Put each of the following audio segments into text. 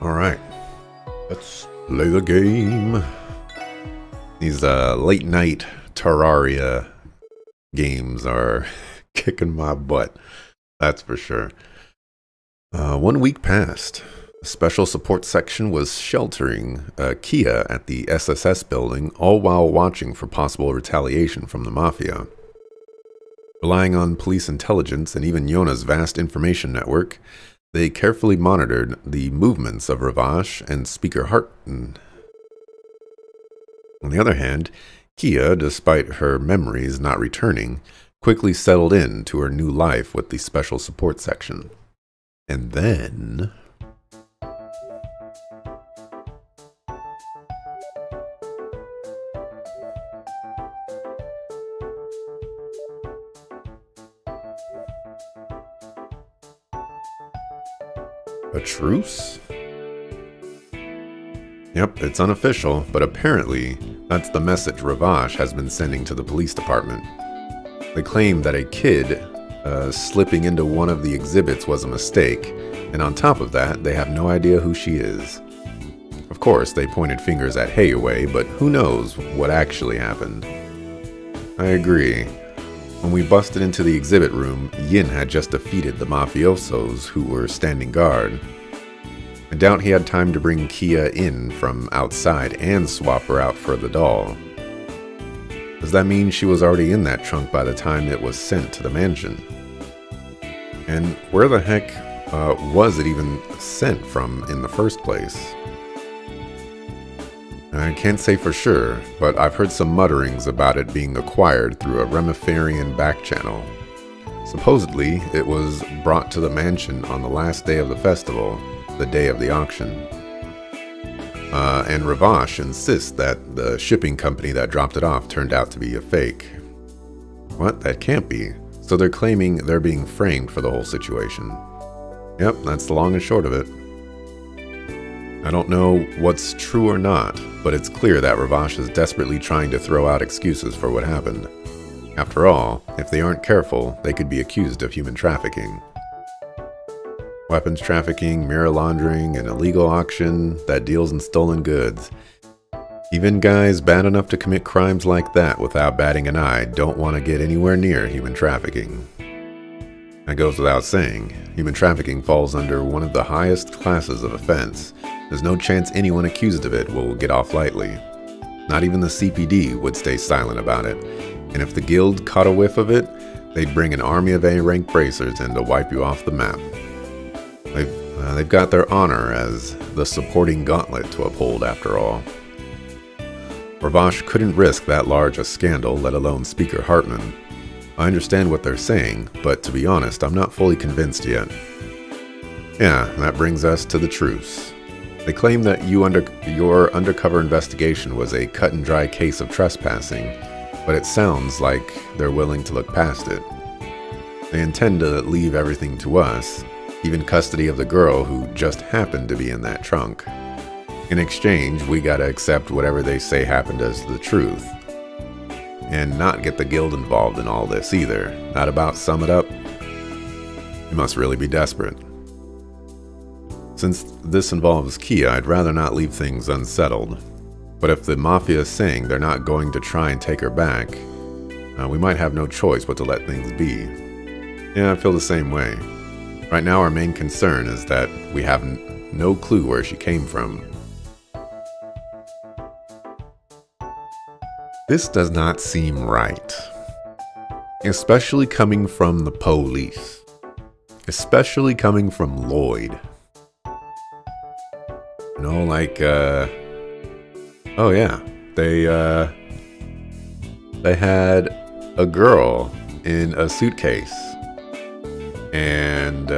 Alright, let's play the game. These late night Terraria games are kicking my butt, that's for sure. 1 week passed. A special support section was sheltering Kia at the SSS building, all while watching for possible retaliation from the Mafia. Relying on police intelligence and even Yona's vast information network, they carefully monitored the movements of Ravash and Speaker Harton. On the other hand, Kia, despite her memories not returning, quickly settled in to her new life with the special support section. And then... a truce? Yep, it's unofficial, but apparently that's the message Ravash has been sending to the police department. They claim that a kid slipping into one of the exhibits was a mistake, and on top of that, they have no idea who she is. Of course, they pointed fingers at Hayaway, but who knows what actually happened. I agree. When we busted into the exhibit room, Yin had just defeated the mafiosos who were standing guard. I doubt he had time to bring Kia in from outside and swap her out for the doll. Does that mean she was already in that trunk by the time it was sent to the mansion? And where the heck was it even sent from in the first place? I can't say for sure, but I've heard some mutterings about it being acquired through a Remiferian back channel. Supposedly, it was brought to the mansion on the last day of the festival, the day of the auction. And Ravash insists that the shipping company that dropped it off turned out to be a fake. What? That can't be. So they're claiming they're being framed for the whole situation. Yep, that's the long and short of it. I don't know what's true or not, but it's clear that Ravash is desperately trying to throw out excuses for what happened. After all, if they aren't careful, they could be accused of human trafficking. Weapons trafficking, mirror laundering, and illegal auction that deals in stolen goods. Even guys bad enough to commit crimes like that without batting an eye don't want to get anywhere near human trafficking. That goes without saying. Human trafficking falls under one of the highest classes of offense. There's no chance anyone accused of it will get off lightly. Not even the CPD would stay silent about it. And if the guild caught a whiff of it, they'd bring an army of A-rank bracers in to wipe you off the map. They've got their honor as the supporting gauntlet to uphold after all. Ravash couldn't risk that large a scandal, let alone Speaker Hartman. I understand what they're saying, but to be honest, I'm not fully convinced yet. Yeah, that brings us to the truce. They claim that your undercover investigation was a cut-and-dry case of trespassing, but it sounds like they're willing to look past it. They intend to leave everything to us, even custody of the girl who just happened to be in that trunk. In exchange, we gotta accept whatever they say happened as the truth. And not get the guild involved in all this either. Not about sum it up? You must really be desperate. Since this involves Kia, I'd rather not leave things unsettled. But if the Mafia is saying they're not going to try and take her back, we might have no choice but to let things be. Yeah, I feel the same way. Right now our main concern is that we have no clue where she came from. This does not seem right. Especially coming from the police. Especially coming from Lloyd. You know, like, oh yeah, they had a girl in a suitcase. And,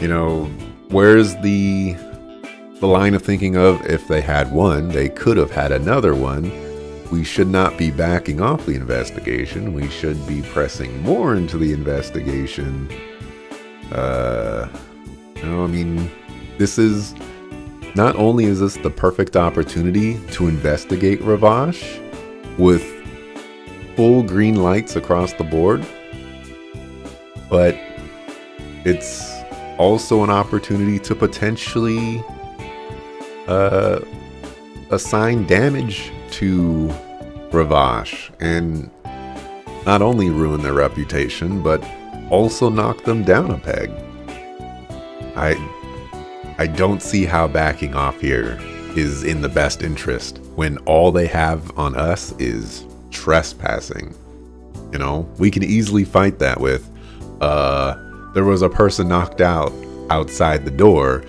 you know, where's the line of thinking of if they had one, they could have had another one. We should not be backing off the investigation. We should be pressing more into the investigation. You know, I mean, this is, not only is this the perfect opportunity to investigate Ravash with full green lights across the board, but it's also an opportunity to potentially assign damage to Ravash and not only ruin their reputation, but also knock them down a peg. I don't see how backing off here is in the best interest when all they have on us is trespassing. You know, we can easily fight that with, there was a person knocked out outside the door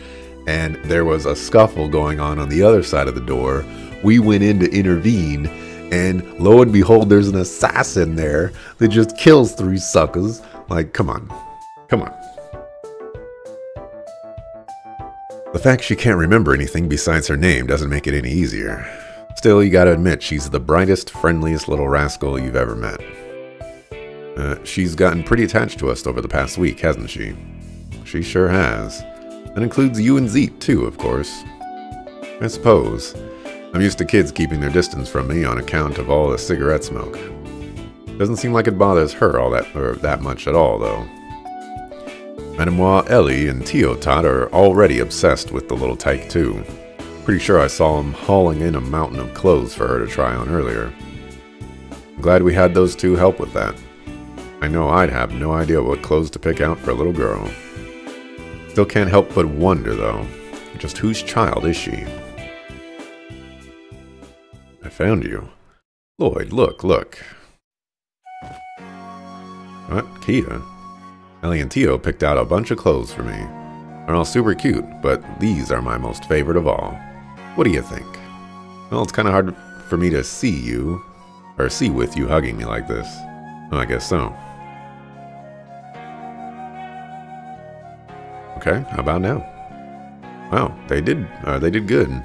and there was a scuffle going on the other side of the door. We went in to intervene, and lo and behold, there's an assassin there that just kills 3 suckers. Like, come on. Come on. The fact she can't remember anything besides her name doesn't make it any easier. Still, you gotta admit, she's the brightest, friendliest little rascal you've ever met. She's gotten pretty attached to us over the past week, hasn't she? She sure has. That includes you and Zeke, too, of course. I suppose. I'm used to kids keeping their distance from me on account of all the cigarette smoke. Doesn't seem like it bothers her all that much at all, though. Mademoiselle Ellie and Teotot are already obsessed with the little tyke, too. Pretty sure I saw him hauling in a mountain of clothes for her to try on earlier. I'm glad we had those two help with that. I know I'd have no idea what clothes to pick out for a little girl. Still can't help but wonder, though, just whose child is she? I found you. Lloyd, look. What? Kia? Ellie and Tio picked out a bunch of clothes for me. They're all super cute, but these are my most favorite of all. What do you think? Well, it's kind of hard for me to see with you hugging me like this. Well, I guess so. Okay, how about now? Wow, they did good.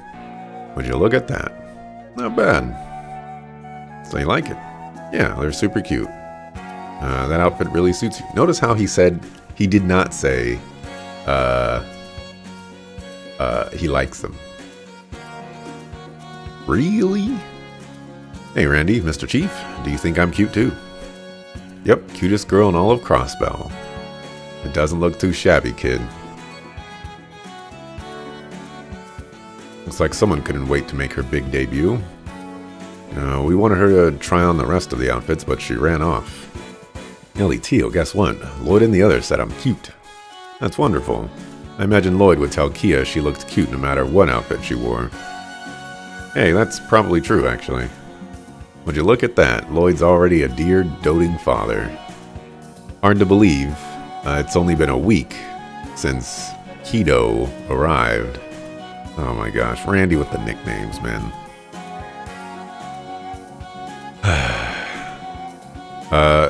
Would you look at that? Not bad. So you like it? Yeah, they're super cute. That outfit really suits you. Notice how he said, he did not say, he likes them. Really? Hey Randy, Mr. Chief, do you think I'm cute too? Yep, cutest girl in all of Crossbell. It doesn't look too shabby, kid. Looks like someone couldn't wait to make her big debut. We wanted her to try on the rest of the outfits, but she ran off. Ellie, Teal, guess what? Lloyd and the others said I'm cute. That's wonderful. I imagine Lloyd would tell Kia she looked cute no matter what outfit she wore. Hey, that's probably true, actually. Would you look at that? Lloyd's already a dear, doting father. Hard to believe. It's only been a week since Keto arrived. Oh my gosh, Randy with the nicknames, man.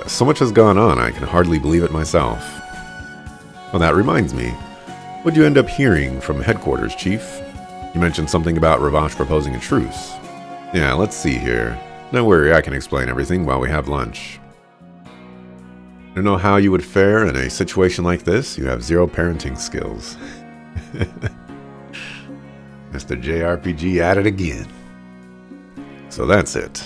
So much has gone on, I can hardly believe it myself. Well, that reminds me. What'd you end up hearing from headquarters, Chief? You mentioned something about Ravash proposing a truce. Yeah, let's see here. Don't worry, I can explain everything while we have lunch. I don't know how you would fare in a situation like this. You have zero parenting skills. Mr. JRPG at it again. So that's it.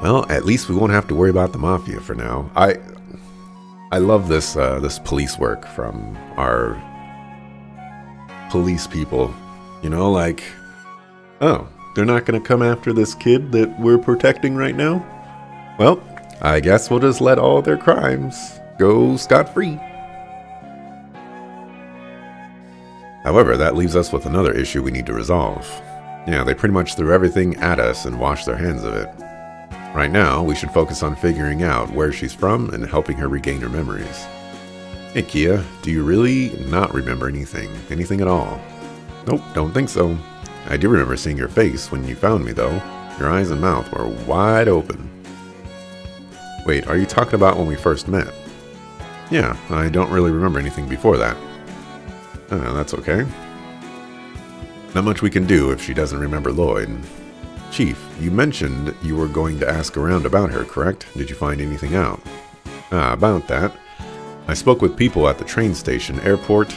Well, at least we won't have to worry about the Mafia for now. I love this this police work from our police people. You know, like, oh, they're not going to come after this kid that we're protecting right now? Well, I guess we'll just let all their crimes go scot-free. However, that leaves us with another issue we need to resolve. Yeah, they pretty much threw everything at us and washed their hands of it. Right now, we should focus on figuring out where she's from and helping her regain her memories. Hey Kia, do you really not remember anything? Anything at all? Nope, don't think so. I do remember seeing your face when you found me though. Your eyes and mouth were wide open. Wait, are you talking about when we first met? Yeah, I don't really remember anything before that. That's okay. Not much we can do if she doesn't remember Lloyd. Chief, you mentioned you were going to ask around about her, correct? Did you find anything out? About that. I spoke with people at the train station, airport,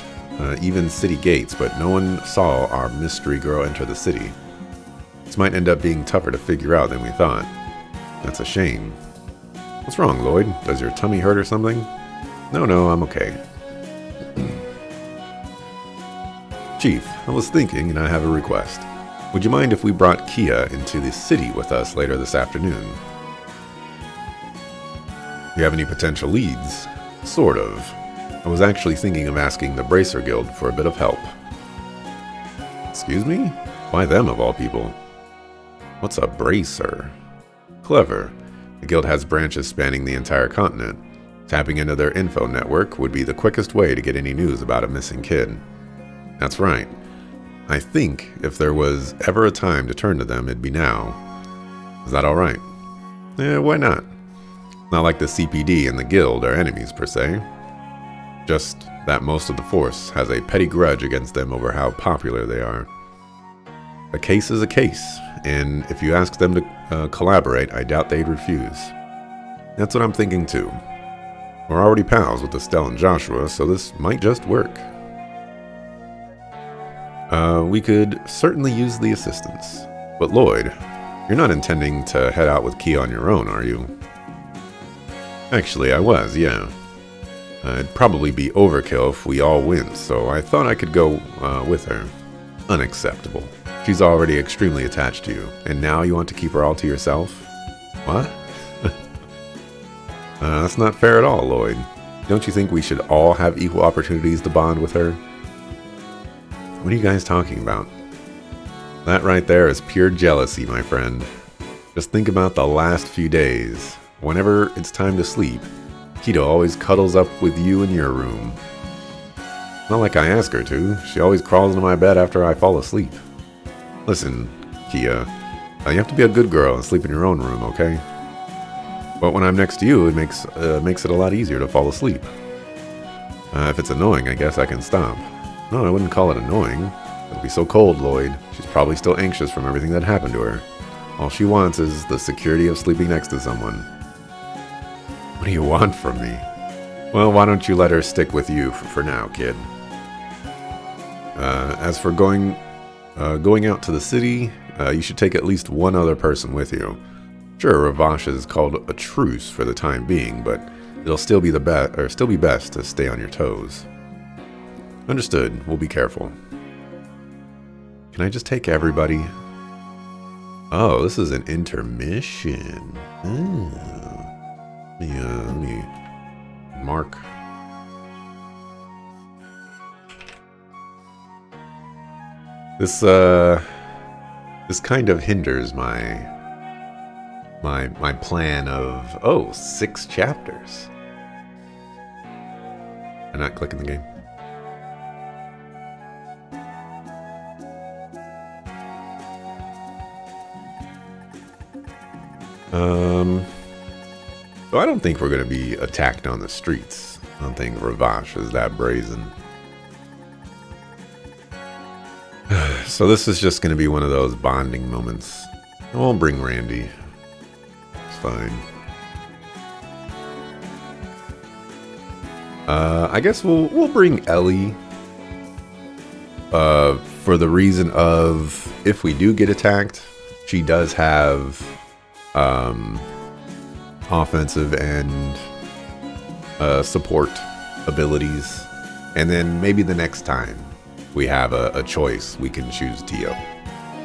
even city gates, but no one saw our mystery girl enter the city. This might end up being tougher to figure out than we thought. That's a shame. What's wrong, Lloyd? Does your tummy hurt or something? No, I'm okay. Chief, I was thinking and I have a request. Would you mind if we brought Kia into the city with us later this afternoon? You have any potential leads? Sort of. I was actually thinking of asking the Bracer Guild for a bit of help. Excuse me? Why them of all people? What's a bracer? Clever. The guild has branches spanning the entire continent. Tapping into their info network would be the quickest way to get any news about a missing kid. That's right. I think if there was ever a time to turn to them, it'd be now. Is that alright? Why not? Not like the CPD and the guild are enemies per se. Just that most of the force has a petty grudge against them over how popular they are. A case is a case, and if you ask them to collaborate, I doubt they'd refuse. That's what I'm thinking too. We're already pals with Estelle and Joshua, so this might just work. We could certainly use the assistance. But Lloyd, you're not intending to head out with Kia on your own, are you? Actually, I was, yeah. It'd probably be overkill if we all win, so I thought I could go with her. Unacceptable. She's already extremely attached to you, and now you want to keep her all to yourself? What? That's not fair at all, Lloyd. Don't you think we should all have equal opportunities to bond with her? What are you guys talking about? That right there is pure jealousy, my friend. Just think about the last few days. Whenever it's time to sleep, Keto always cuddles up with you in your room. Not like I ask her to. She always crawls into my bed after I fall asleep. Listen, Kia, you have to be a good girl and sleep in your own room, okay? But when I'm next to you, it makes it a lot easier to fall asleep. If it's annoying, I guess I can stop. No, I wouldn't call it annoying. It'll be so cold, Lloyd. She's probably still anxious from everything that happened to her. All she wants is the security of sleeping next to someone. What do you want from me? Well, why don't you let her stick with you for now, kid? As for going out to the city, you should take at least one other person with you. Sure, Ravash is called a truce for the time being, but it'll still be best to stay on your toes. Understood. We'll be careful. Can I just take everybody? Oh, this is an intermission. Let me mark. This kind of hinders my plan of 6 chapters. I'm not clicking the game. So I don't think we're going to be attacked on the streets. I don't think Ravash is that brazen. So this is just going to be one of those bonding moments. I won't bring Randy. It's fine. I guess we'll bring Ellie. For the reason of if we do get attacked, she does have offensive and support abilities, and then maybe the next time we have a choice, we can choose Tio,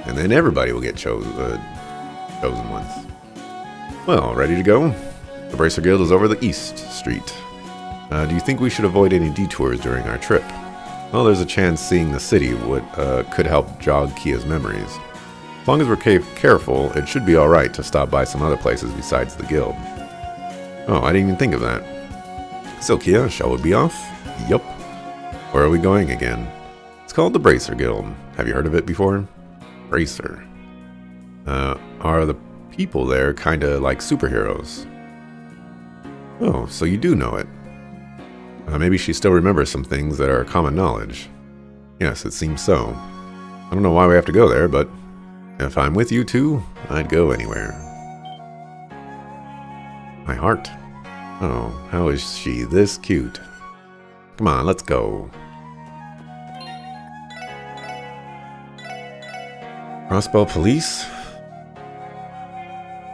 and then everybody will get chosen once. Well, ready to go? The Bracer Guild is over the East Street. Do you think we should avoid any detours during our trip? Well, there's a chance seeing the city could help jog Kia's memories. As long as we're careful, it should be alright to stop by some other places besides the guild. Oh, I didn't even think of that. So Kia, shall we be off? Yup. Where are we going again? It's called the Bracer Guild. Have you heard of it before? Bracer. Are the people there kinda like superheroes? Oh, so you do know it. Maybe she still remembers some things that are common knowledge. Yes, it seems so. I don't know why we have to go there, but if I'm with you two, I'd go anywhere. My heart. Oh, how is she this cute? Come on, let's go. Crossbow police?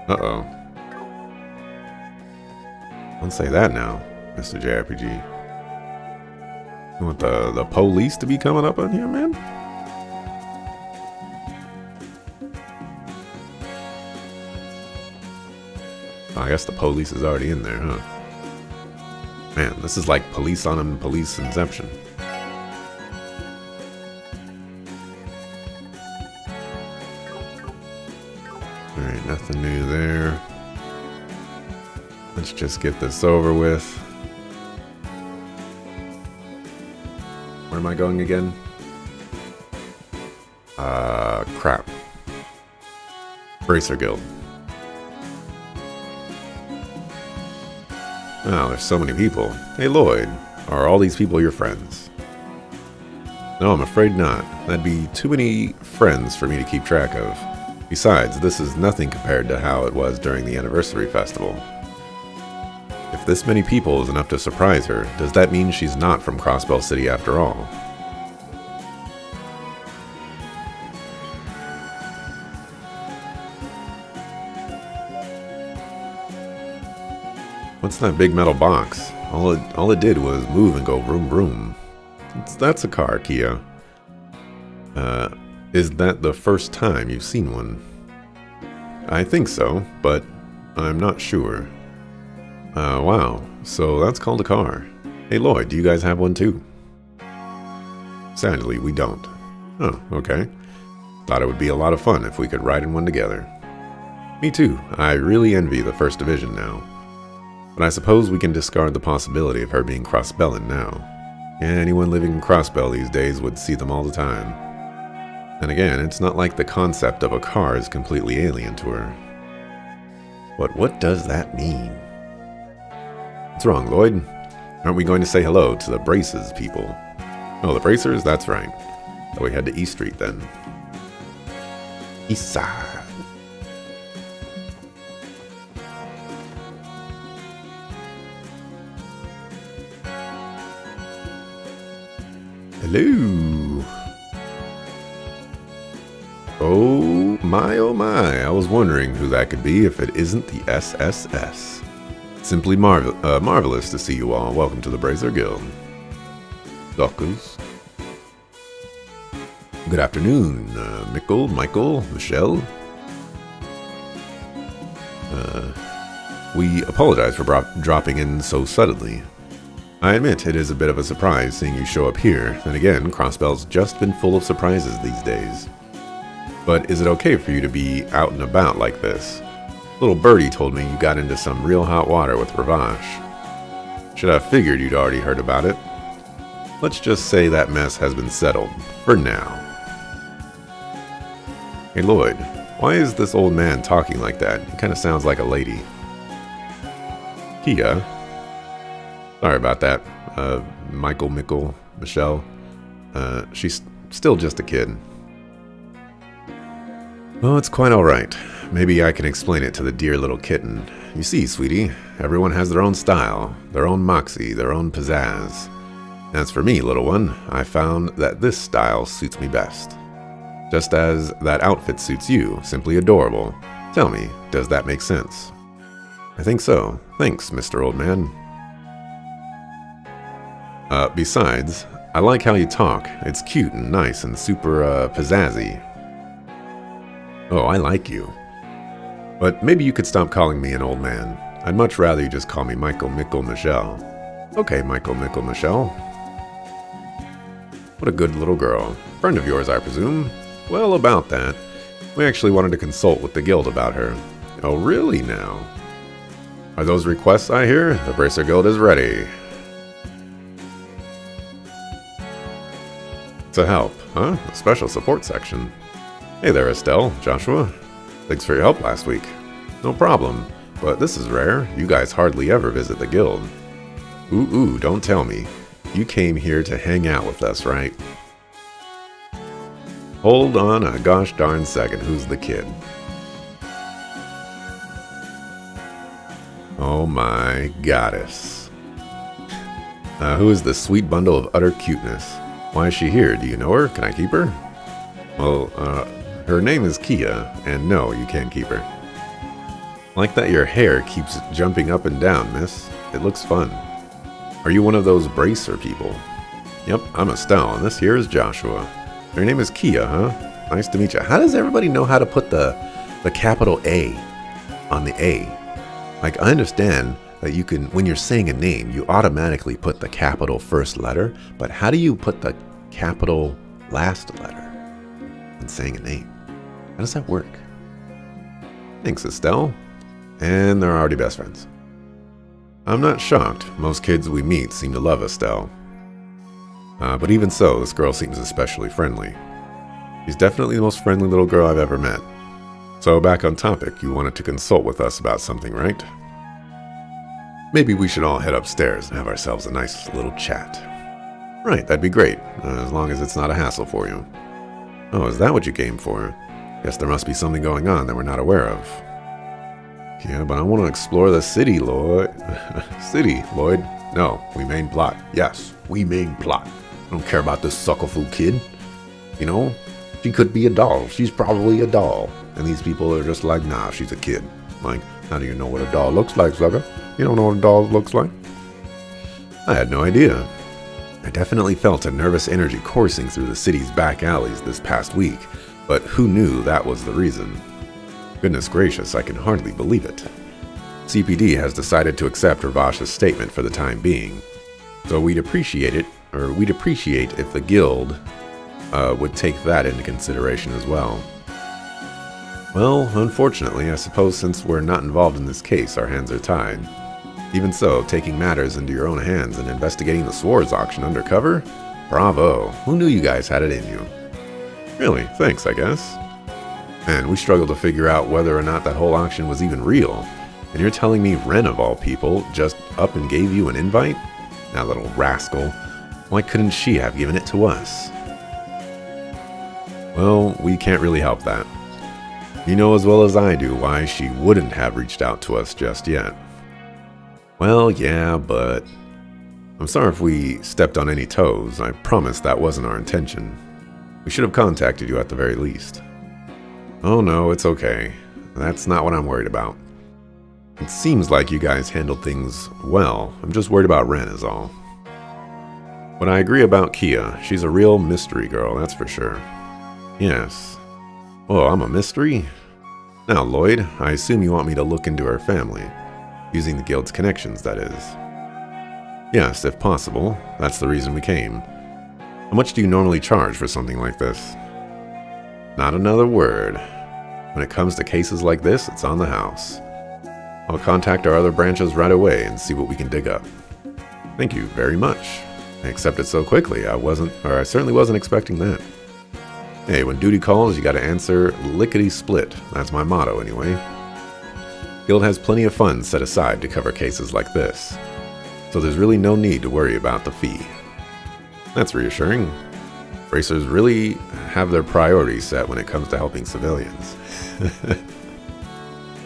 Uh-oh. Don't say that now, Mr. JRPG. You want the police to be coming up on here, man? Oh, I guess the police is already in there, huh? Man, this is like police on police inception. Alright, nothing new there. Let's just get this over with. Where am I going again? Crap. Bracer Guild. Oh, there's so many people. Hey Lloyd, are all these people your friends? No, I'm afraid not. That'd be too many friends for me to keep track of. Besides, this is nothing compared to how it was during the anniversary festival. If this many people is enough to surprise her, does that mean she's not from Crossbell City after all? What's that big metal box? All it did was move and go vroom vroom. That's a car, Kia. Is that the first time you've seen one? I think so, but I'm not sure. Wow, so that's called a car. Hey Lloyd, do you guys have one too? Sadly, we don't. Oh, okay. Thought it would be a lot of fun if we could ride in one together. Me too. I really envy the First Division now. But I suppose we can discard the possibility of her being Crossbellan now. Anyone living in Crossbell these days would see them all the time. And again, it's not like the concept of a car is completely alien to her. But what does that mean? What's wrong, Lloyd? Aren't we going to say hello to the Braces people? Oh, the Bracers? That's right. So we head to East Street then. East Side. Hello. Oh my, I was wondering who that could be if it isn't the SSS. Simply marvelous to see you all. Welcome to the Bracer Guild. Doctors. Good afternoon, Michael, Michelle. We apologize for dropping in so suddenly. I admit it is a bit of a surprise seeing you show up here, and again, Crossbell's just been full of surprises these days. But is it okay for you to be out and about like this? Little birdie told me you got into some real hot water with Ravash. Should have figured you'd already heard about it. Let's just say that mess has been settled, for now. Hey Lloyd, why is this old man talking like that? He kind of sounds like a lady. Kia. Sorry about that, Michelle. She's still just a kid. Well, it's quite alright. Maybe I can explain it to the dear little kitten. You see, sweetie, everyone has their own style, their own moxie, their own pizzazz. As for me, little one, I found that this style suits me best. Just as that outfit suits you, simply adorable. Tell me, does that make sense? I think so. Thanks, Mr. Old Man. Besides, I like how you talk. It's cute and nice and super, pizzazzy. Oh, I like you. But maybe you could stop calling me an old man. I'd much rather you just call me Michael Michelle. Okay, Michael Michelle. What a good little girl. Friend of yours, I presume? Well, about that. We actually wanted to consult with the guild about her. Oh, really now? Are those requests I hear? The Bracer Guild is ready. To help, huh? A special support section. Hey there, Estelle, Joshua. Thanks for your help last week. No problem, but this is rare. You guys hardly ever visit the guild. Ooh, don't tell me. You came here to hang out with us, right? Hold on a gosh darn second. Who's the kid? Oh my goddess. Who is this sweet bundle of utter cuteness? Why is she here? Do you know her? Can I keep her? Well, her name is Kia, and no, you can't keep her. Like that your hair keeps jumping up and down, miss. It looks fun. Are you one of those bracer people? Yep, I'm Estelle, and this here is Joshua. Your name is Kia, huh? Nice to meet you. How does everybody know how to put the capital A on the A? Like, I understand that you can, when you're saying a name, you automatically put the capital first letter, but how do you put the capital last letter when saying a name? How does that work? Thanks, Estelle. And they're already best friends. I'm not shocked. Most kids we meet seem to love Estelle. But even so, this girl seems especially friendly. She's definitely the most friendly little girl I've ever met. So back on topic, you wanted to consult with us about something, right? Maybe we should all head upstairs and have ourselves a nice little chat. Right, that'd be great, as long as it's not a hassle for you. Oh, is that what you came for? Guess there must be something going on that we're not aware of. Yeah, but I want to explore the city, Lloyd. City, Lloyd. No, we main plot. Yes, we main plot. I don't care about this suckerful kid. You know, she could be a doll. She's probably a doll. And these people are just like, nah, she's a kid. Like, how do you know what a doll looks like, sucker? You don't know what a doll looks like? I had no idea. I definitely felt a nervous energy coursing through the city's back alleys this past week, but who knew that was the reason? Goodness gracious, I can hardly believe it. CPD has decided to accept Ravash's statement for the time being, so we'd appreciate it, or we'd appreciate if the guild would take that into consideration as well. Well, unfortunately, I suppose since we're not involved in this case, our hands are tied. Even so, taking matters into your own hands and investigating the swords auction undercover? Bravo! Who knew you guys had it in you? Really, thanks, I guess. Man, we struggled to figure out whether or not that whole auction was even real. And you're telling me Ren, of all people, just up and gave you an invite? That little rascal. Why couldn't she have given it to us? Well, we can't really help that. You know as well as I do why she wouldn't have reached out to us just yet. Well, yeah, but I'm sorry if we stepped on any toes. I promise that wasn't our intention. We should have contacted you at the very least. Oh no, it's okay. That's not what I'm worried about. It seems like you guys handled things well. I'm just worried about Ren is all. But I agree about Kia. She's a real mystery girl, that's for sure. Yes. Oh, I'm a mystery? Now, Lloyd, I assume you want me to look into her family. Using the guild's connections, that is. Yes, if possible. That's the reason we came. How much do you normally charge for something like this? Not another word. When it comes to cases like this, it's on the house. I'll contact our other branches right away and see what we can dig up. Thank you very much. I accepted so quickly. I certainly wasn't expecting that. Hey, when duty calls, you gotta answer lickety-split. That's my motto, anyway. Guild has plenty of funds set aside to cover cases like this, so there's really no need to worry about the fee. That's reassuring. Bracers really have their priorities set when it comes to helping civilians.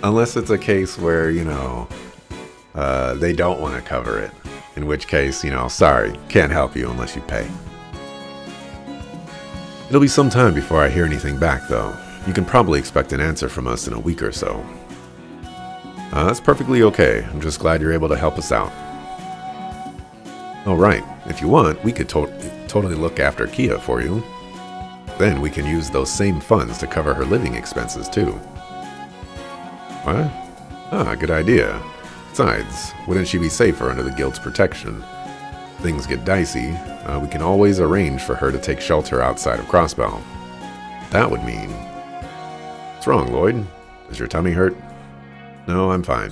Unless it's a case where, you know, they don't want to cover it. In which case, you know, sorry, can't help you unless you pay. It'll be some time before I hear anything back, though. You can probably expect an answer from us in a week or so. That's perfectly okay. I'm just glad you're able to help us out. Oh, right. If you want, we could totally look after Kia for you. Then we can use those same funds to cover her living expenses, too. What? Ah, good idea. Besides, wouldn't she be safer under the guild's protection? If things get dicey, we can always arrange for her to take shelter outside of Crossbell. That would mean... What's wrong, Lloyd? Does your tummy hurt? No, I'm fine.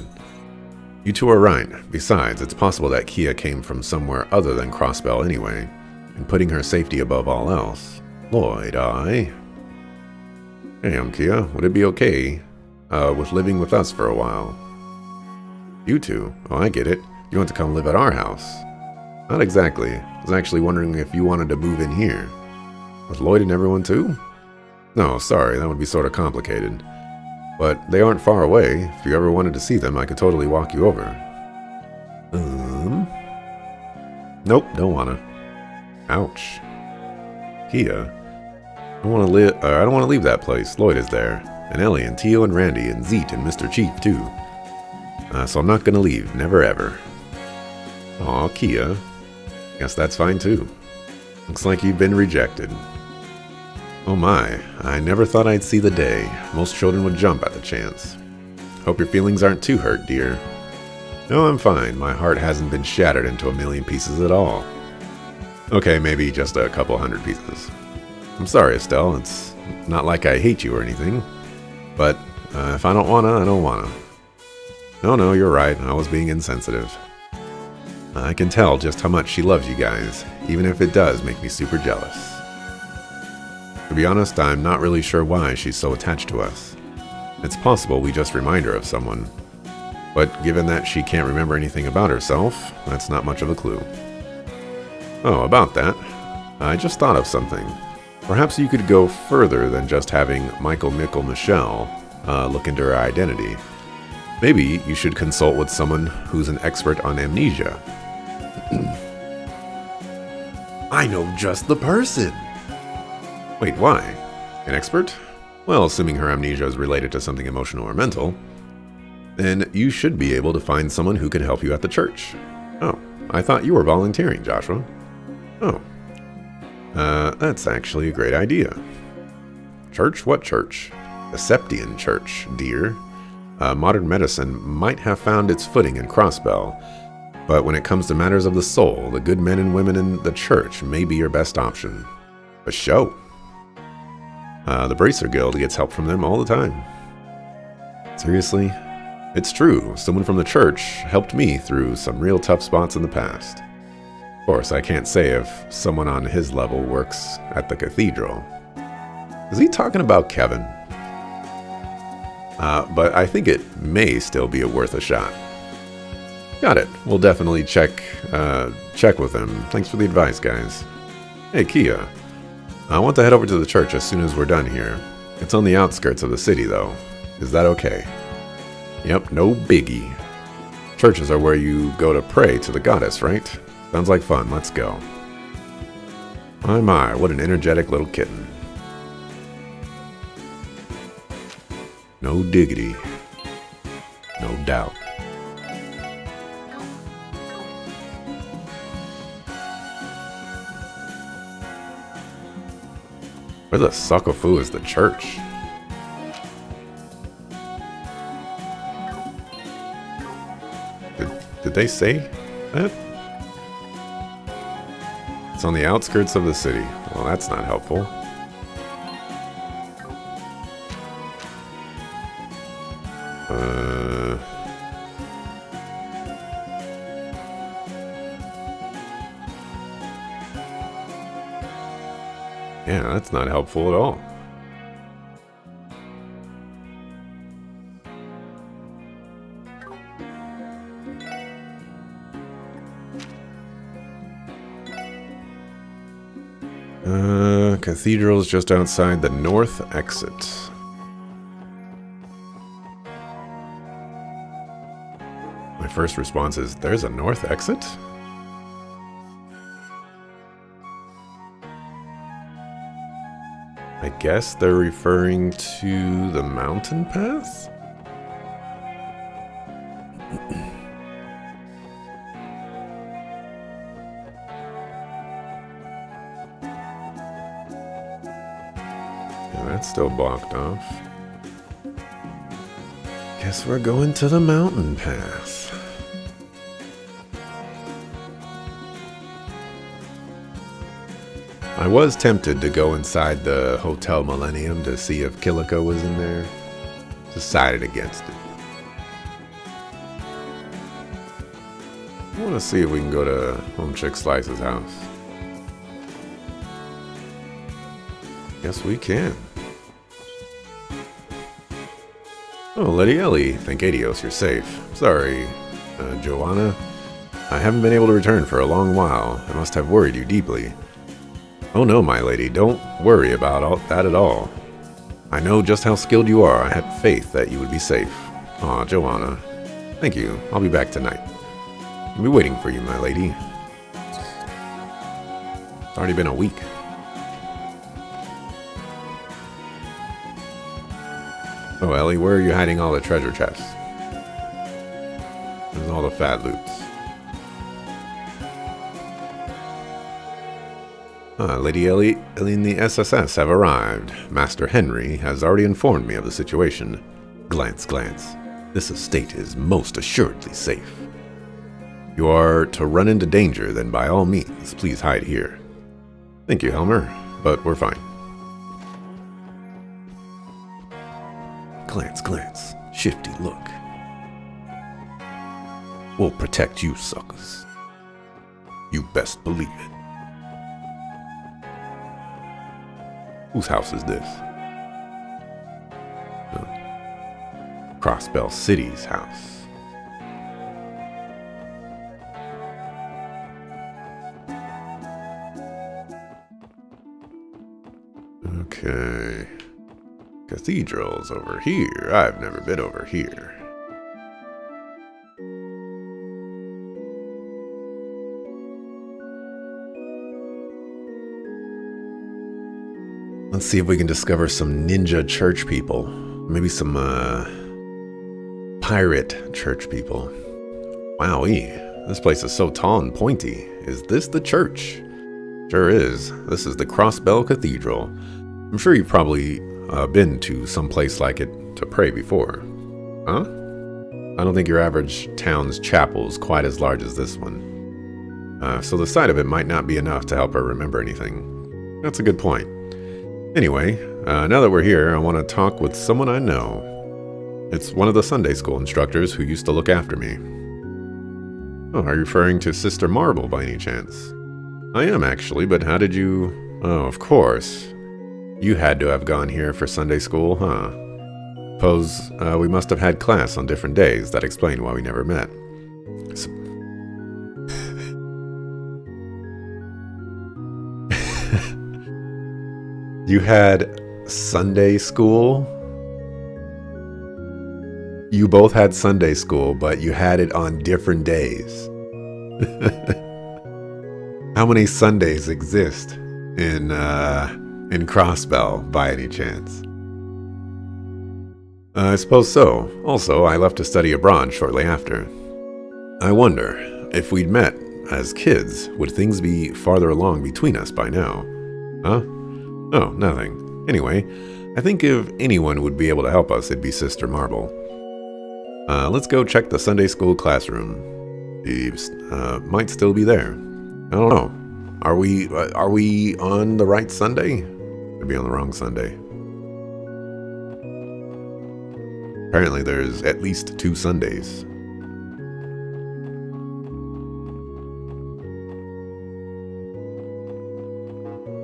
You two are right. Besides, it's possible that Kia came from somewhere other than Crossbell anyway, and putting her safety above all else. Lloyd, Hey, I'm Kia. Would it be okay with living with us for a while? You two? Oh, I get it. You want to come live at our house? Not exactly. I was actually wondering if you wanted to move in here. With Lloyd and everyone too? No, sorry, that would be sort of complicated. But they aren't far away. If you ever wanted to see them, I could totally walk you over. Nope, don't wanna. Ouch. Kia. I don't want to leave that place. Lloyd is there. And Ellie and Tio and Randy and Zeet and Mr. Chief too. So I'm not gonna leave. Never ever. Aw, Kia. Guess that's fine too. Looks like you've been rejected. Oh my, I never thought I'd see the day. Most children would jump at the chance. Hope your feelings aren't too hurt, dear. No, I'm fine. My heart hasn't been shattered into a million pieces at all. Okay, maybe just a couple hundred pieces. I'm sorry, Estelle. It's not like I hate you or anything. But if I don't wanna, I don't wanna. No, you're right. I was being insensitive. I can tell just how much she loves you guys, even if it does make me super jealous. To be honest, I'm not really sure why she's so attached to us. It's possible we just remind her of someone. But given that she can't remember anything about herself, that's not much of a clue. Oh, about that, I just thought of something. Perhaps you could go further than just having Michelle look into her identity. Maybe you should consult with someone who's an expert on amnesia. I know just the person! Wait, why? An expert? Well, assuming her amnesia is related to something emotional or mental, then you should be able to find someone who can help you at the church. Oh, I thought you were volunteering, Joshua. Oh. That's actually a great idea. Church? What church? The Septian Church, dear. Modern medicine might have found its footing in Crossbell, but when it comes to matters of the soul, the good men and women in the church may be your best option. A show. The Bracer Guild gets help from them all the time. Seriously? It's true. Someone from the church helped me through some real tough spots in the past. Of course, I can't say if someone on his level works at the cathedral. Is he talking about Kevin? But I think it may still be worth a shot. Got it. We'll definitely check with him. Thanks for the advice, guys. Hey, Kia. I want to head over to the church as soon as we're done here. It's on the outskirts of the city, though. Is that okay? Yep, no biggie. Churches are where you go to pray to the goddess, right? Sounds like fun. Let's go. My, what an energetic little kitten. No diggity. No doubt. Where the suckafu is the church? Did they say that? It's on the outskirts of the city. Well, that's not helpful. Yeah, that's not helpful at all. Cathedral's just outside the north exit. My first response is, there's a north exit? I guess they're referring to the mountain path? Yeah, that's still blocked off. Guess we're going to the mountain path. I was tempted to go inside the Hotel Millennium to see if Kilika was in there. Decided against it. I want to see if we can go to Home Chick Slice's house. Yes, we can. Oh, Lady Ellie. Thank Adios, you're safe. Sorry, Joanna. I haven't been able to return for a long while. I must have worried you deeply. Oh no, my lady, don't worry about that at all. I know just how skilled you are. I had faith that you would be safe. Aw, Joanna. Thank you. I'll be back tonight. I'll be waiting for you, my lady. It's already been a week. Oh, Ellie, where are you hiding all the treasure chests? There's all the fat loots. Lady Ellie and the SSS have arrived. Master Henry has already informed me of the situation. Glance, glance. This estate is most assuredly safe. If you are to run into danger, then by all means, please hide here. Thank you, Helmer, but we're fine. Glance, glance. Shifty look. We'll protect you, suckers. You best believe it. Whose house is this? Crossbell City's house. Okay. Cathedral's over here. I've never been over here. Let's see if we can discover some ninja church people. Maybe some, pirate church people. Wowee. This place is so tall and pointy. Is this the church? Sure is. This is the Crossbell Cathedral. I'm sure you've probably been to some place like it to pray before. Huh? I don't think your average town's chapel is quite as large as this one. So the sight of it might not be enough to help her remember anything. That's a good point. Anyway, now that we're here, I want to talk with someone I know. It's one of the Sunday school instructors who used to look after me. Oh, are you referring to Sister Marble by any chance? I am actually, but how did you... Oh, of course. You had to have gone here for Sunday school, huh? Suppose we must have had class on different days. That explained why we never met. You had Sunday school? You both had Sunday school, but you had it on different days. How many Sundays exist in Crossbell, by any chance? I suppose so. Also, I left to study abroad shortly after. I wonder, if we'd met as kids, would things be farther along between us by now? Huh? Oh, nothing. Anyway, I think if anyone would be able to help us, it'd be Sister Marble. Let's go check the Sunday school classroom. He might still be there. I don't know. Are we on the right Sunday? Could be on the wrong Sunday. Apparently there's at least 2 Sundays.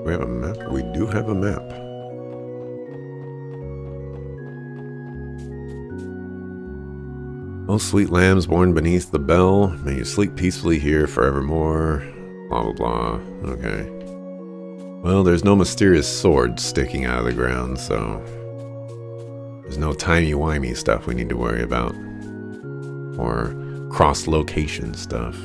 We have a map? We do have a map. Oh, sweet lambs born beneath the bell, may you sleep peacefully here forevermore. Blah, blah, blah. Okay. Well, there's no mysterious sword sticking out of the ground, so... There's no timey-wimey stuff we need to worry about. Or cross-location stuff.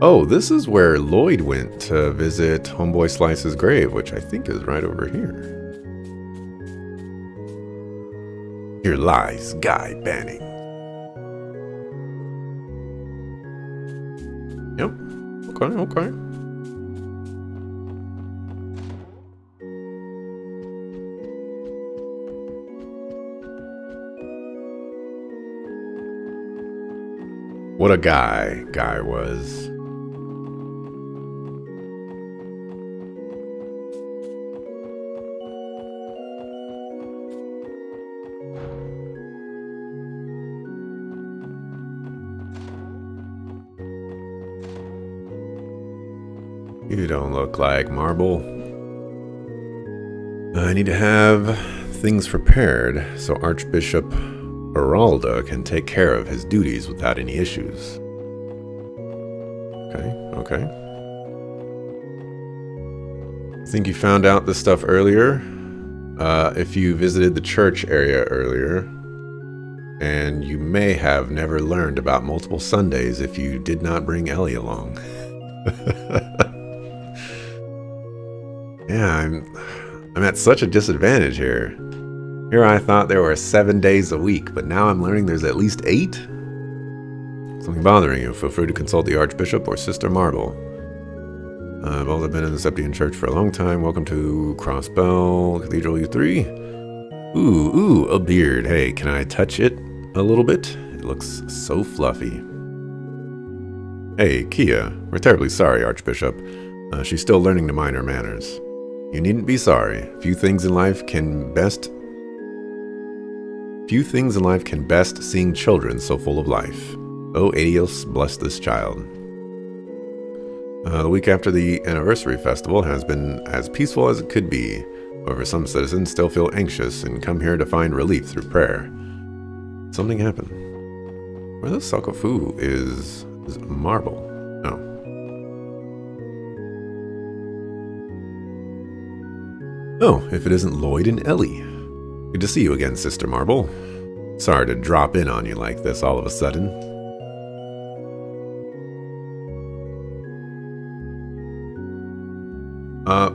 Oh, this is where Lloyd went to visit Homeboy Slice's grave, which I think is right over here. Here lies Guy Banning. Yep. Okay, okay. What a guy was. You don't look like Marble. I need to have things prepared so Archbishop Geralda can take care of his duties without any issues. Okay. Think you found out this stuff earlier? If you visited the church area earlier, and you may have never learned about multiple Sundays if you did not bring Ellie along. Yeah, I'm at such a disadvantage here. Here I thought there were 7 days a week, but now I'm learning there's at least 8? Something bothering you, feel free to consult the Archbishop or Sister Marble. I've also been in the Septian Church for a long time. Welcome to Crossbell Cathedral U3. Ooh, a beard. Hey, can I touch it a little bit? It looks so fluffy. Hey, Kia. We're terribly sorry, Archbishop. She's still learning to mind her manners. You needn't be sorry. Few things in life can best seeing children so full of life. Oh, Adios, bless this child. The week after the anniversary festival has been as peaceful as it could be. However, some citizens still feel anxious and come here to find relief through prayer. Something happened. Where the Sokofu is marble. No. Oh, if it isn't Lloyd and Ellie. Good to see you again, Sister Marble. Sorry to drop in on you like this all of a sudden.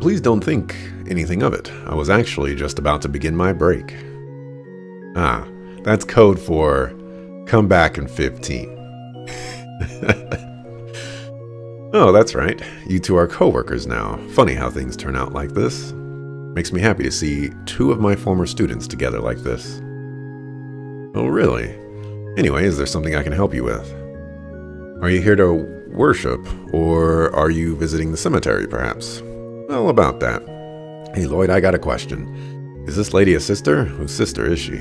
Please don't think anything of it. I was actually just about to begin my break. Ah, that's code for come back in 15. Oh, that's right. You two are co-workers now. Funny how things turn out like this. Makes me happy to see two of my former students together like this. Oh, really? Anyway, is there something I can help you with? Are you here to worship, or are you visiting the cemetery, perhaps? Well, about that. Hey, Lloyd, I got a question. Is this lady a sister? Whose sister is she?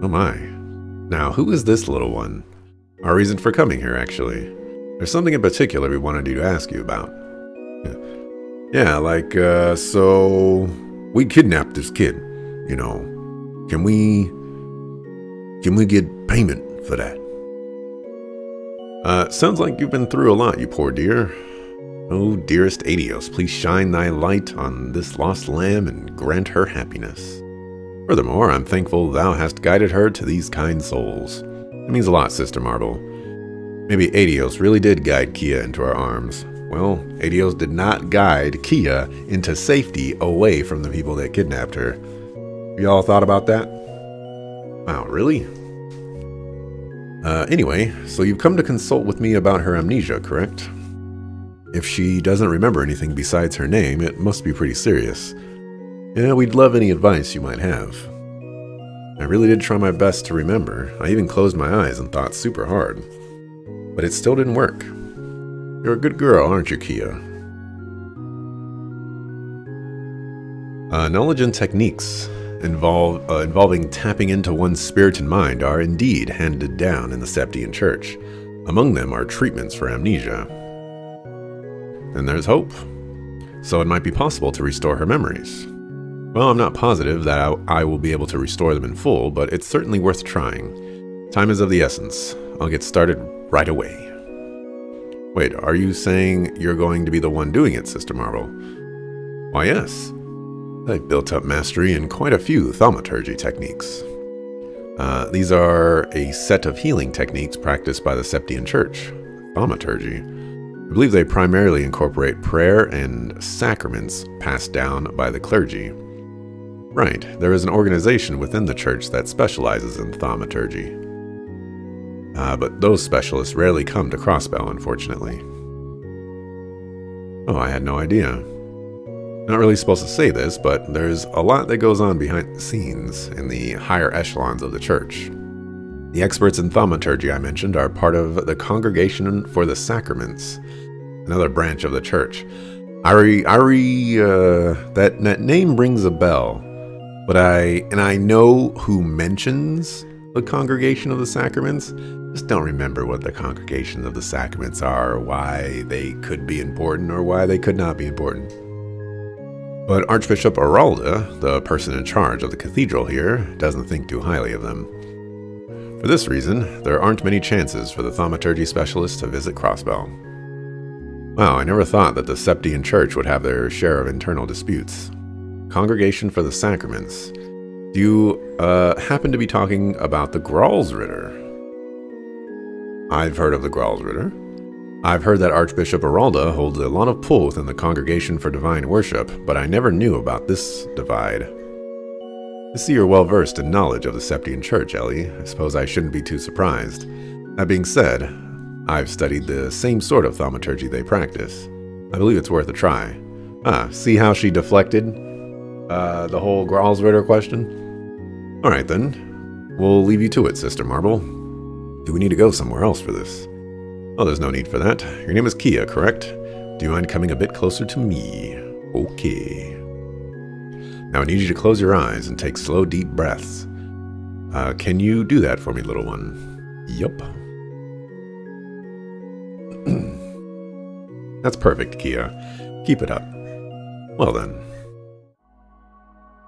Oh my. Now, who is this little one? Our reason for coming here, actually. There's something in particular we wanted to ask you about. Yeah, like, so we kidnapped this kid, you know. Can we get payment for that? Sounds like you've been through a lot, you poor dear. Oh, dearest Adios, please shine thy light on this lost lamb and grant her happiness. Furthermore, I'm thankful thou hast guided her to these kind souls. It means a lot, Sister Marble. Maybe Adios really did guide Kia into our arms. Well, Adios did not guide Kia into safety away from the people that kidnapped her. Y'all thought about that? Wow, really? Anyway, so you've come to consult with me about her amnesia, correct? If she doesn't remember anything besides her name, it must be pretty serious. Yeah, we'd love any advice you might have. I really did try my best to remember. I even closed my eyes and thought super hard. But it still didn't work. You're a good girl, aren't you, Kia? Knowledge and techniques involving tapping into one's spirit and mind are indeed handed down in the Septian Church. Among them are treatments for amnesia. And there's hope. So it might be possible to restore her memories. Well, I'm not positive that I will be able to restore them in full, but it's certainly worth trying. Time is of the essence. I'll get started right away. Wait, are you saying you're going to be the one doing it, Sister Marble? Why, yes. I've built up mastery in quite a few thaumaturgy techniques. These are a set of healing techniques practiced by the Septian Church. Thaumaturgy. I believe they primarily incorporate prayer and sacraments passed down by the clergy. Right, there is an organization within the church that specializes in thaumaturgy. But those specialists rarely come to Crossbell, unfortunately. Oh, I had no idea. Not really supposed to say this, but there's a lot that goes on behind the scenes in the higher echelons of the church. The experts in thaumaturgy I mentioned are part of the Congregation for the Sacraments, another branch of the church. That name rings a bell, but I know who mentions the Congregation of the Sacraments. Just don't remember what the Congregation of the Sacraments are, or why they could be important, or why they could not be important. But Archbishop Aralda, the person in charge of the cathedral here, doesn't think too highly of them. For this reason, there aren't many chances for the thaumaturgy specialist to visit Crossbell. Wow, I never thought that the Septian Church would have their share of internal disputes. Congregation for the Sacraments. Do you happen to be talking about the Gralsritter? I've heard of the Gralsritter. I've heard that Archbishop Aralda holds a lot of pull within the Congregation for Divine Worship, but I never knew about this divide. I see you're well versed in knowledge of the Septian Church, Ellie. I suppose I shouldn't be too surprised. That being said, I've studied the same sort of thaumaturgy they practice. I believe it's worth a try. Ah, see how she deflected the whole Graalsritter question? Alright then, we'll leave you to it, Sister Marble. Do we need to go somewhere else for this? Oh, there's no need for that. Your name is Kia, correct? Do you mind coming a bit closer to me? Okay. Now I need you to close your eyes and take slow, deep breaths. Can you do that for me, little one? Yup. That's perfect, Kia. Keep it up. Well then.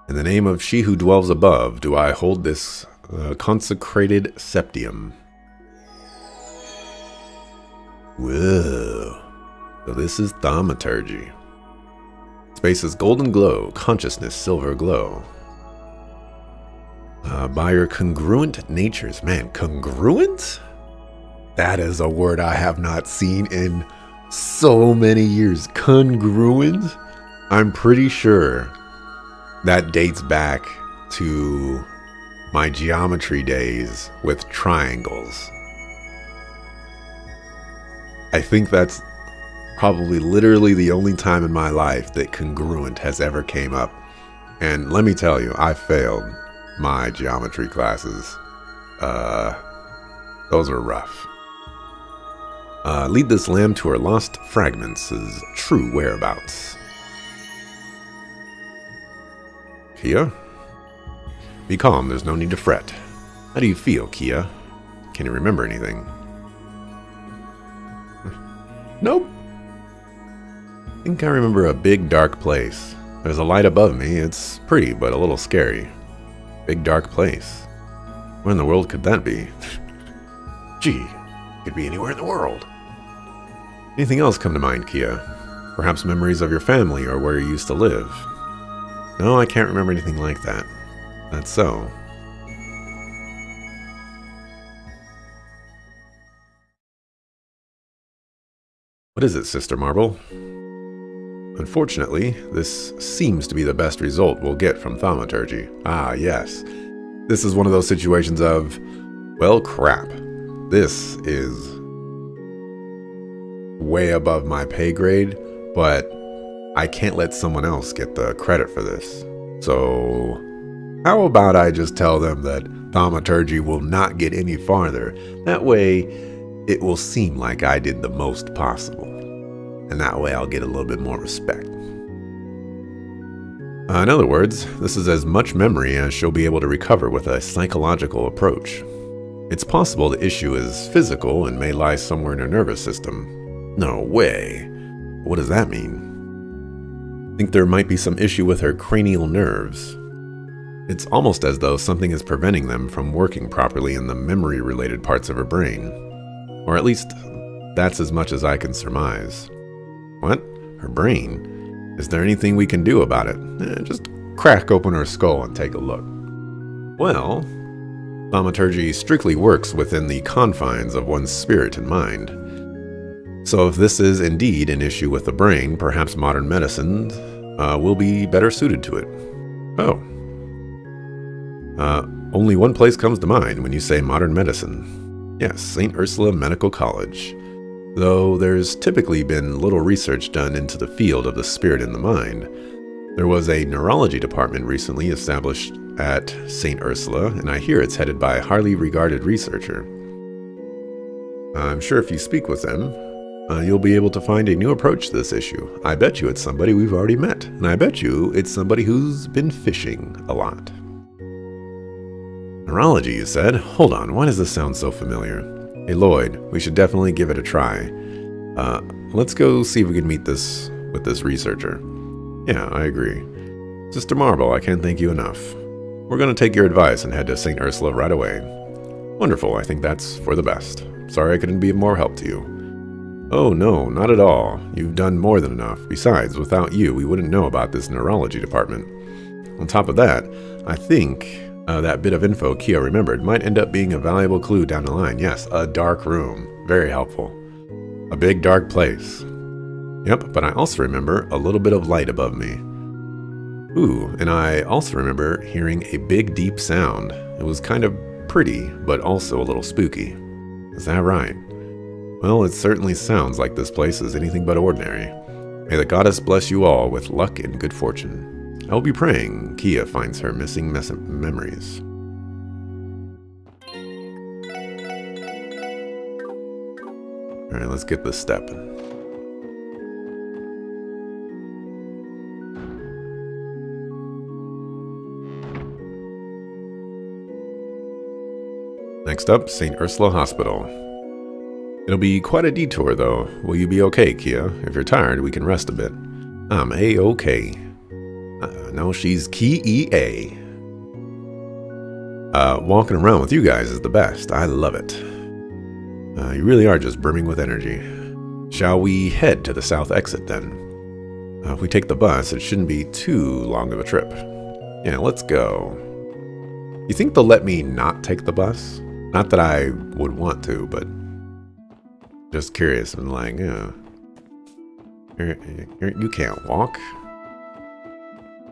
In the name of she who dwells above, do I hold this consecrated septium. Whoa. So this is thaumaturgy. Space is golden glow, consciousness silver glow. By your congruent natures. Man, congruent? That is a word I have not seen in so many years. Congruent? I'm pretty sure that dates back to my geometry days with triangles. I think that's probably literally the only time in my life that congruent has ever came up. And let me tell you, I failed my geometry classes. Those are rough. Lead this lamb to her lost fragments' true whereabouts. Kia? Be calm, there's no need to fret. How do you feel, Kia? Can you remember anything? Nope. I think I remember a big dark place. There's a light above me. It's pretty, but a little scary. Big dark place. Where in the world could that be? Gee, could be anywhere in the world. Anything else come to mind, Kia? Perhaps memories of your family or where you used to live? No, I can't remember anything like that. That's so. What is it, Sister Marble? Unfortunately, this seems to be the best result we'll get from thaumaturgy. Ah, yes. This is one of those situations of, well, crap. This is way above my pay grade, but I can't let someone else get the credit for this. So, how about I just tell them that thaumaturgy will not get any farther? That way, it will seem like I did the most possible. And that way I'll get a little bit more respect. In other words, this is as much memory as she'll be able to recover with a psychological approach. It's possible the issue is physical and may lie somewhere in her nervous system. No way. What does that mean? I think there might be some issue with her cranial nerves. It's almost as though something is preventing them from working properly in the memory-related parts of her brain. Or at least, that's as much as I can surmise. What? Her brain? Is there anything we can do about it? Just crack open her skull and take a look. Well, thaumaturgy strictly works within the confines of one's spirit and mind. So if this is indeed an issue with the brain, perhaps modern medicine will be better suited to it. Oh. Only one place comes to mind when you say modern medicine. Yes, St. Ursula Medical College. Though there's typically been little research done into the field of the spirit and the mind. There was a neurology department recently established at St. Ursula, and I hear it's headed by a highly regarded researcher. I'm sure if you speak with them, you'll be able to find a new approach to this issue. I bet you it's somebody we've already met, and I bet you it's somebody who's been fishing a lot. Neurology, you said? Hold on, why does this sound so familiar? Hey Lloyd, we should definitely give it a try. Let's go see if we can meet with this researcher. Yeah, I agree. Sister Marble, I can't thank you enough. We're going to take your advice and head to St. Ursula right away. Wonderful, I think that's for the best. Sorry I couldn't be of more help to you. Oh no, not at all. You've done more than enough. Besides, without you, we wouldn't know about this neurology department. On top of that, I think that bit of info Kia remembered might end up being a valuable clue down the line. Yes, a dark room. Very helpful. A big dark place. Yep, but I also remember a little bit of light above me. Ooh, and I also remember hearing a big deep sound. It was kind of pretty, but also a little spooky. Is that right? Well, it certainly sounds like this place is anything but ordinary. May the goddess bless you all with luck and good fortune. I will be praying Kia finds her missing memories. Alright, let's get this stepping. Next up, St. Ursula Hospital. It'll be quite a detour, though. Will you be okay, Kia? If you're tired, we can rest a bit. I'm A-okay. No, she's Key-E-A. Walking around with you guys is the best. I love it. You really are just brimming with energy. Shall we head to the south exit, then? If we take the bus, it shouldn't be too long of a trip. Yeah, let's go. You think they'll let me not take the bus? Not that I would want to, but just curious. I'm like, yeah, you can't walk.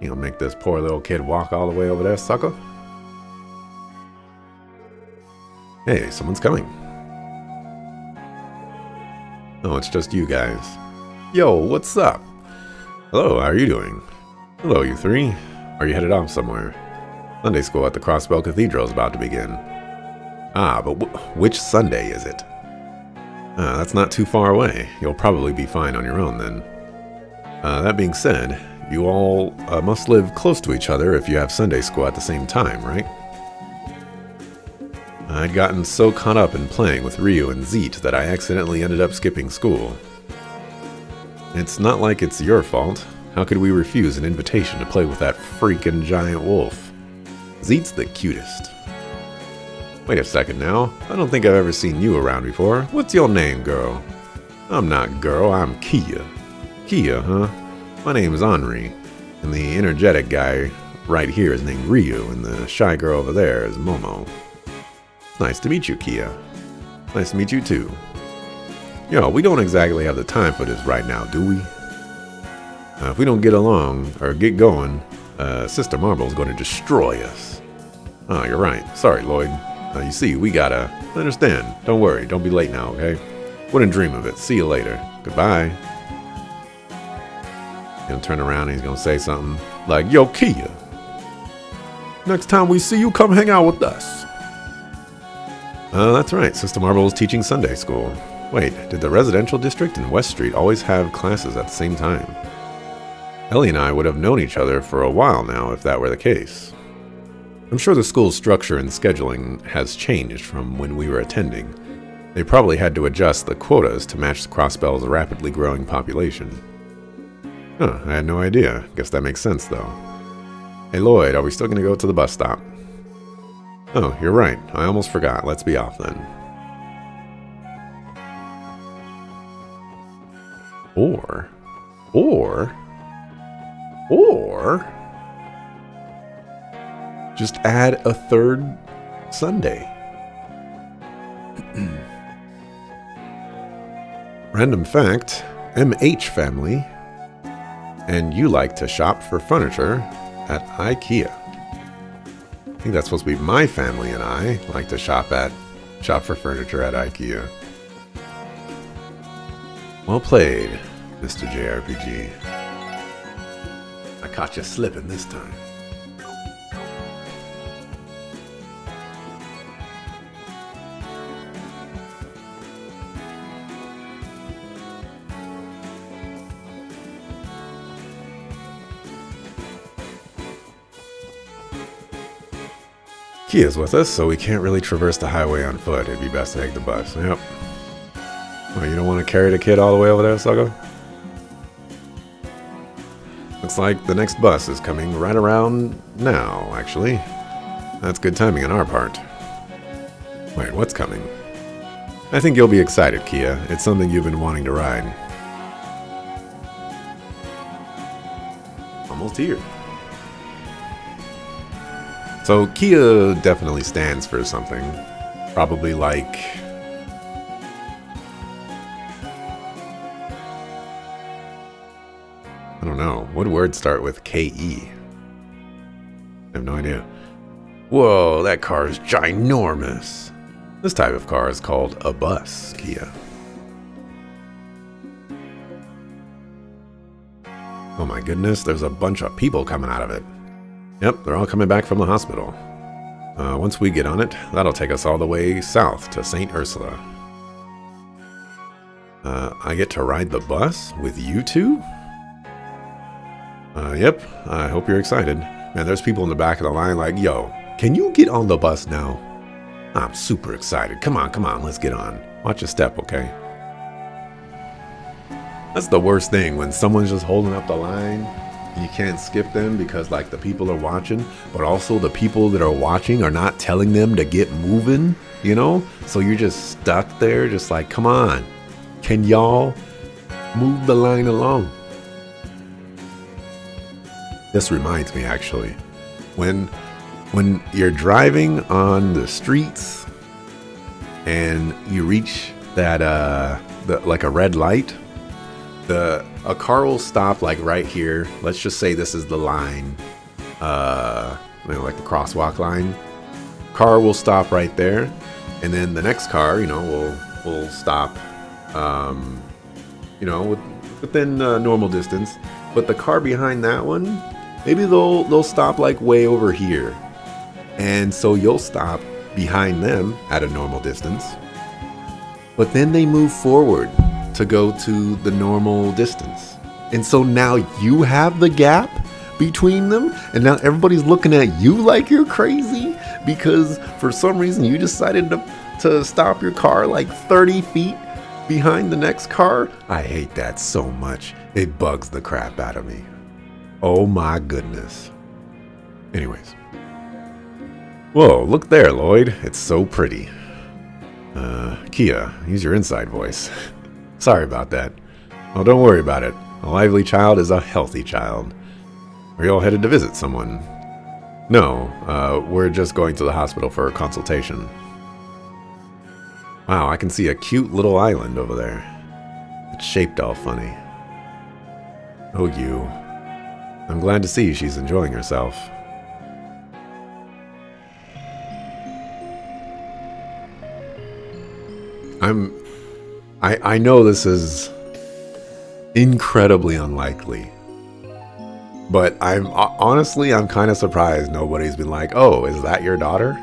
You gonna make this poor little kid walk all the way over there, sucker? Hey, someone's coming. Oh, it's just you guys. Yo, what's up? Hello, how are you doing? Hello, you three. Are you headed off somewhere? Sunday school at the Crossbell Cathedral is about to begin. Ah, but which Sunday is it? That's not too far away. You'll probably be fine on your own then. That being said, you all must live close to each other if you have Sunday school at the same time, right? I'd gotten so caught up in playing with Ryu and Zeet that I accidentally ended up skipping school. It's not like it's your fault. How could we refuse an invitation to play with that freaking giant wolf? Zeet's the cutest. Wait a second now. I don't think I've ever seen you around before. What's your name, girl? I'm not girl, I'm Kia. Kia, huh? My name's Henri. And the energetic guy right here is named Ryu, and the shy girl over there is Momo. Nice to meet you, Kia. Nice to meet you too. Yo, we don't exactly have the time for this right now, do we? If we don't get along, or get going, Sister Marble's going to destroy us. Oh, you're right. Sorry, Lloyd. You see, we gotta... Understand. Don't worry. Don't be late now, okay? Wouldn't dream of it. See you later. Goodbye. He'll turn around and he's gonna say something like, Yo, Kia. Next time we see you, come hang out with us. That's right. Sister Marble is teaching Sunday school. Wait, did the residential district in West Street always have classes at the same time? Ellie and I would have known each other for a while now if that were the case. I'm sure the school's structure and scheduling has changed from when we were attending. They probably had to adjust the quotas to match Crossbell's rapidly growing population. Huh, I had no idea. Guess that makes sense, though. Hey, Lloyd, are we still going to go to the bus stop? Oh, you're right. I almost forgot. Let's be off, then. Or... just add a third Sunday. Random fact, MH family, and you like to shop for furniture at IKEA. I think that's supposed to be my family and I like to shop for furniture at IKEA. Well played, Mr. JRPG. I caught you slipping this time. Kia's with us, so we can't really traverse the highway on foot. It'd be best to take the bus. Yep. Well, you don't want to carry the kid all the way over there, Sugo? Looks like the next bus is coming right around now, actually. That's good timing on our part. Wait, what's coming? I think you'll be excited, Kia. It's something you've been wanting to ride. Almost here. So Kia definitely stands for something. Probably like... I don't know. What words start with K-E? I have no idea. Whoa, that car is ginormous. This type of car is called a bus, Kia. Oh my goodness, there's a bunch of people coming out of it. Yep, they're all coming back from the hospital. Once we get on it, that'll take us all the way south to St. Ursula. I get to ride the bus with you two? Yep, I hope you're excited. Man, there's people in the back of the line like, yo, can you get on the bus now? I'm super excited. Come on, let's get on. Watch your step, okay? That's the worst thing, when someone's just holding up the line and you can't skip them because like the people are watching, but also the people that are watching are not telling them to get moving, you know? So you're just stuck there, just like, come on. Can y'all move the line along? This reminds me, actually, when you're driving on the streets and you reach that like a red light, a car will stop like right here. Let's just say this is the line, like the crosswalk line. Car will stop right there, and then the next car, will stop, within normal distance. But the car behind that one, maybe they'll stop like way over here. And so you'll stop behind them at a normal distance. But then they move forward to go to the normal distance. And so now you have the gap between them. And now everybody's looking at you like you're crazy because for some reason you decided to stop your car like 30 feet behind the next car. I hate that so much. It bugs the crap out of me. Oh my goodness. Anyways. Whoa, look there, Lloyd. It's so pretty. Kia, use your inside voice. Sorry about that. Oh, don't worry about it. A lively child is a healthy child. Are you all headed to visit someone? No, we're just going to the hospital for a consultation. Wow, I can see a cute little island over there. It's shaped all funny. Oh, you. I'm glad to see she's enjoying herself. I know this is incredibly unlikely, but I'm kind of surprised nobody's been like, oh, is that your daughter?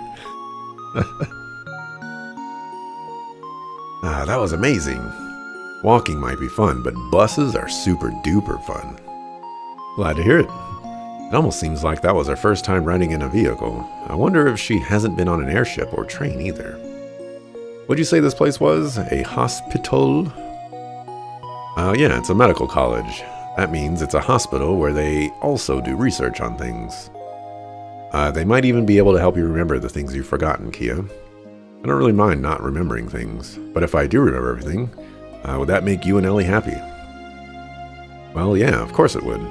That was amazing. Walking might be fun, but buses are super duper fun. Glad to hear it. It almost seems like that was her first time riding in a vehicle. I wonder if she hasn't been on an airship or train either. What'd you say this place was? A hospital? Yeah, it's a medical college. That means it's a hospital where they also do research on things. They might even be able to help you remember the things you've forgotten, Kia. I don't really mind not remembering things, but if I do remember everything, would that make you and Ellie happy? Well, yeah, of course it would.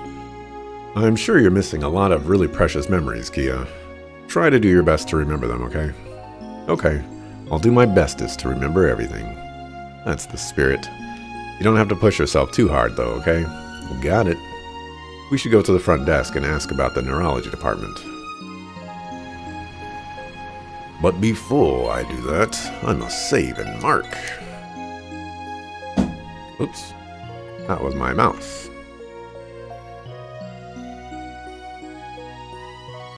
I'm sure you're missing a lot of really precious memories, Kia. Try to do your best to remember them, okay? Okay. I'll do my bestest to remember everything. That's the spirit. You don't have to push yourself too hard, though, okay? Got it. We should go to the front desk and ask about the neurology department. But before I do that, I must save and mark. Oops. That was my mouse.